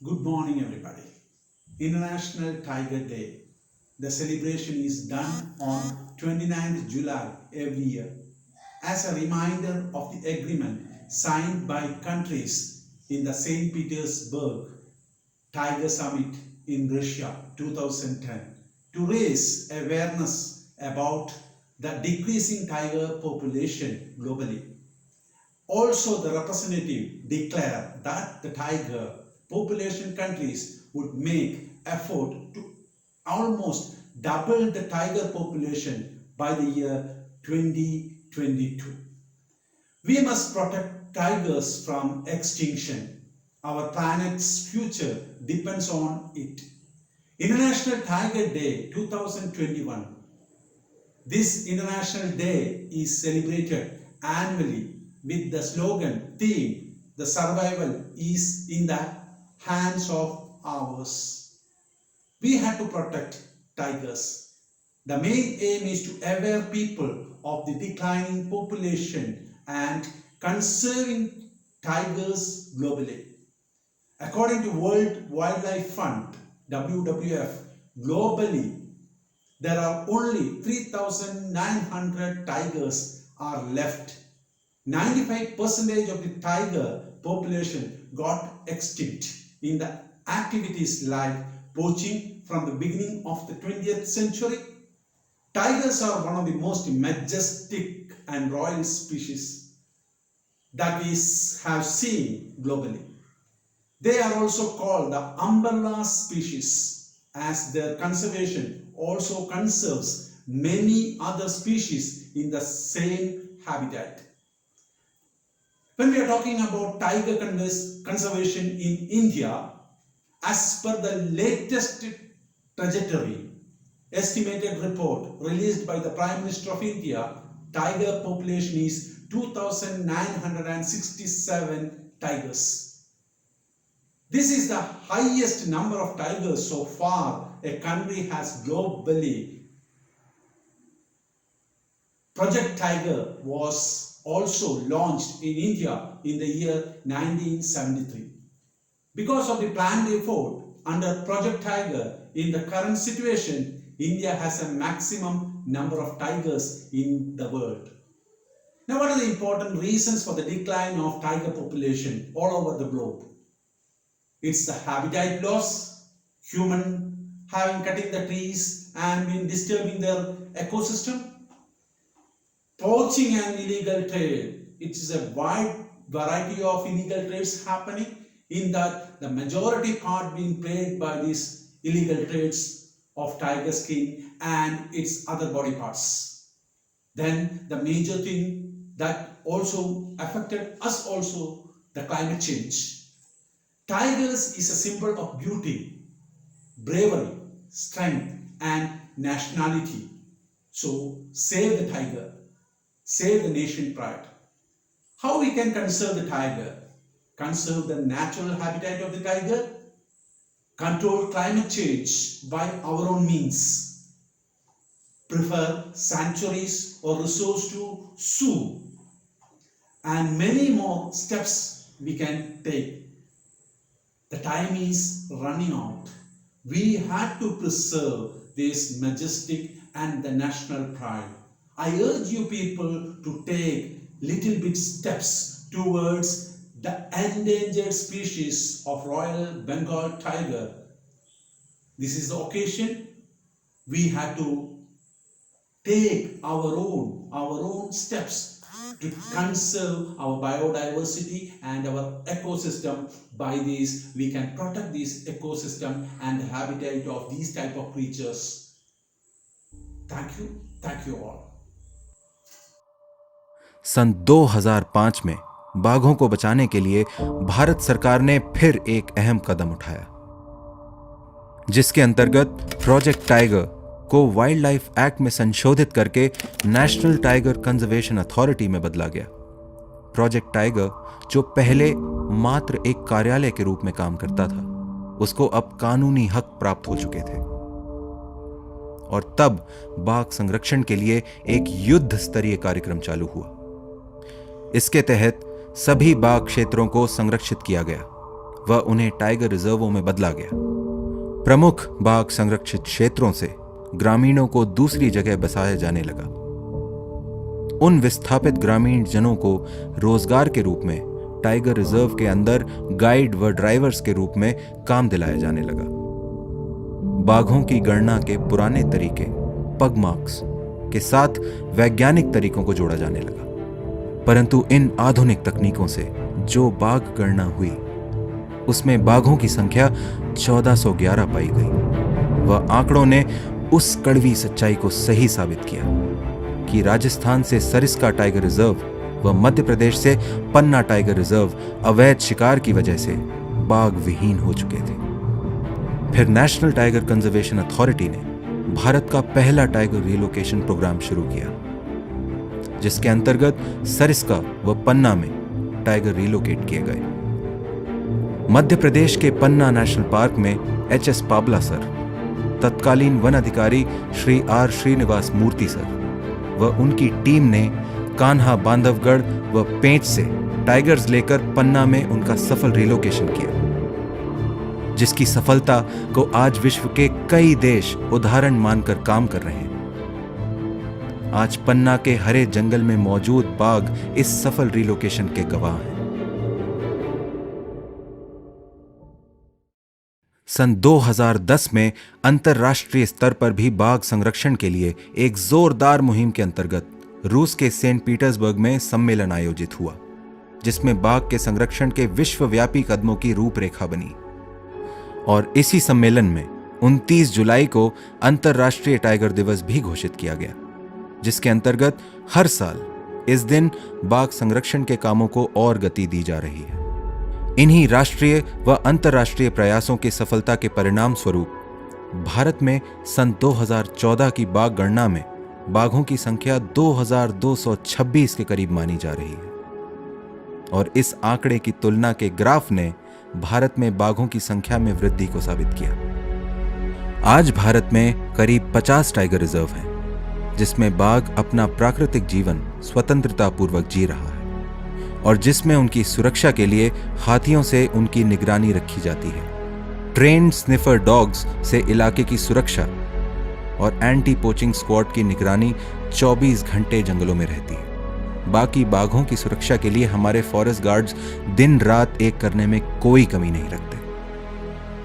Good morning, everybody. International Tiger Day. The celebration is done on 29th July every year as a reminder of the agreement signed by countries in the St. Petersburg Tiger Summit in Russia 2010 to raise awareness about the decreasing tiger population globally. Also, the representative declared that the tiger population countries would make effort to almost double the tiger population by the year 2022. We must protect tigers from extinction. Our planet's future depends on it. International Tiger Day 2021. This International Day is celebrated annually with the slogan theme, the survival is in the hands of ours. We have to protect tigers. The main aim is to aware people of the declining population and conserving tigers globally. According to World Wildlife Fund, WWF, globally there are only 3,900 tigers are left. 95% of the tiger population got extinct in the activities like poaching from the beginning of the 20th century. Tigers are one of the most majestic and royal species that we have seen globally. They are also called the umbrella species as their conservation also conserves many other species in the same habitat. When we are talking about tiger conservation in India, as per the latest trajectory estimated report released by the Prime Minister of India, tiger population is 2,967 tigers. This is the highest number of tigers so far a country has globally. Project Tiger was also launched in India in the year 1973. Because of the planned effort under Project Tiger, in the current situation, India has a maximum number of tigers in the world. Now, what are the important reasons for the decline of tiger population all over the globe? It's the habitat loss, human having cutting the trees and been disturbing their ecosystem, poaching and illegal trade. It is a wide variety of illegal trades happening, in that the majority part being played by these illegal trades of tiger skin and its other body parts. Then the major thing that also affected us also, the climate change. Tigers is a symbol of beauty, bravery, strength and nationality. So save the tiger, save the nation pride. How we can conserve the tiger? Conserve the natural habitat of the tiger, control climate change by our own means, prefer sanctuaries or resorts to zoo, and many more steps we can take. The time is running out. We have to preserve this majestic and the national pride. I urge you people to take little bit steps towards the endangered species of Royal Bengal tiger. This is the occasion. We have to take our own steps to conserve our biodiversity and our ecosystem. By this, we can protect this ecosystem and the habitat of these type of creatures. Thank you all. सन 2005 में बाघों को बचाने के लिए भारत सरकार ने फिर एक अहम कदम उठाया, जिसके अंतर्गत प्रोजेक्ट टाइगर को वाइल्ड लाइफ एक्ट में संशोधित करके नेशनल टाइगर कंजर्वेशन अथॉरिटी में बदला गया। प्रोजेक्ट टाइगर, जो पहले मात्र एक कार्यालय के रूप में काम करता था, उसको अब कानूनी हक प्राप्त हो चुके थे और तब बाघ संरक्षण के लिए एक युद्ध स्तरीय कार्यक्रम चालू हुआ। इसके तहत सभी बाघ क्षेत्रों को संरक्षित किया गया व उन्हें टाइगर रिजर्वों में बदला गया। प्रमुख बाघ संरक्षित क्षेत्रों से ग्रामीणों को दूसरी जगह बसाया जाने लगा। उन विस्थापित ग्रामीण जनों को रोजगार के रूप में टाइगर रिजर्व के अंदर गाइड व ड्राइवर्स के रूप में काम दिलाया जाने लगा। बाघों की गणना के पुराने तरीके पग मार्क्स के साथ वैज्ञानिक तरीकों को जोड़ा जाने लगा, परंतु इन आधुनिक तकनीकों से जो बाघ गणना हुई उसमें बाघों की संख्या 1411 पाई गई। वह आंकड़ों ने उस कड़वी सच्चाई को सही साबित किया कि राजस्थान से सरिस्का टाइगर रिजर्व व मध्य प्रदेश से पन्ना टाइगर रिजर्व अवैध शिकार की वजह से बाघ विहीन हो चुके थे। फिर नेशनल टाइगर कंजर्वेशन अथॉरिटी ने भारत का पहला टाइगर रिलोकेशन प्रोग्राम शुरू किया, जिसके अंतर्गत सरिस्का व पन्ना में टाइगर रिलोकेट किए गए। मध्य प्रदेश के पन्ना नेशनल पार्क में एच.एस. पाबला सर, तत्कालीन वन अधिकारी श्री आर. श्रीनिवास मूर्ति सर व उनकी टीम ने कान्हा, बांधवगढ़ व पेंच से टाइगर्स लेकर पन्ना में उनका सफल रिलोकेशन किया, जिसकी सफलता को आज विश्व के कई देश उदाहरण मानकर काम कर रहे हैं। आज पन्ना के हरे जंगल में मौजूद बाघ इस सफल रिलोकेशन के गवाह हैं। सन 2010 में अंतर्राष्ट्रीय स्तर पर भी बाघ संरक्षण के लिए एक जोरदार मुहिम के अंतर्गत रूस के सेंट पीटर्सबर्ग में सम्मेलन आयोजित हुआ, जिसमें बाघ के संरक्षण के विश्वव्यापी कदमों की रूपरेखा बनी। और इसी सम्मेलन में 29 जुलाई को अंतर्राष्ट्रीय टाइगर दिवस भी घोषित किया गया, जिसके अंतर्गत हर साल इस दिन बाघ संरक्षण के कामों को और गति दी जा रही है। इन्हीं राष्ट्रीय व अंतर्राष्ट्रीय प्रयासों की सफलता के परिणाम स्वरूप भारत में सन 2014 की बाघ गणना में बाघों की संख्या 2226 के करीब मानी जा रही है। और इस आंकड़े की तुलना के ग्राफ ने भारत में बाघों की संख्या में वृद्धि को साबित किया। आज भारत में करीब 50 टाइगर रिजर्व हैं, जिसमें बाघ अपना प्राकृतिक जीवन स्वतंत्रता पूर्वक जी रहा है और जिसमें उनकी सुरक्षा के लिए हाथियों से उनकी निगरानी रखी जाती है। ट्रेन्ड स्निफर डॉग्स से इलाके की सुरक्षा और एंटी पोचिंग स्क्वाड की निगरानी 24 घंटे जंगलों में रहती है। बाकी बाघों की सुरक्षा के लिए हमारे फॉरेस्ट गार्ड्स दिन रात एक करने में कोई कमी नहीं रखते।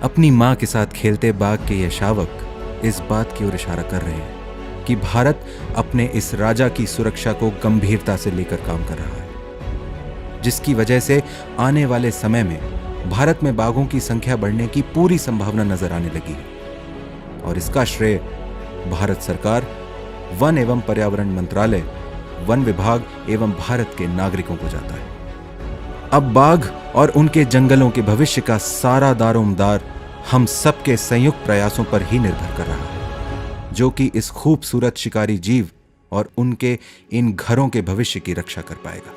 अपनी मां के साथ खेलते बाघ के ये शावक इस बात की ओर इशारा कर रहे हैं कि भारत अपने इस राजा की सुरक्षा को गंभीरता से लेकर काम कर रहा है, जिसकी वजह से आने वाले समय में भारत में बाघों की संख्या बढ़ने की पूरी संभावना नजर आने लगी है। और इसका श्रेय भारत सरकार, वन एवं पर्यावरण मंत्रालय, वन विभाग एवं भारत के नागरिकों को जाता है। अब बाघ और उनके जंगलों के भविष्य का सारा दारोमदार हम सबके संयुक्त प्रयासों पर ही निर्भर कर रहा है, जो कि इस खूबसूरत शिकारी जीव और उनके इन घरों के भविष्य की रक्षा कर पाएगा।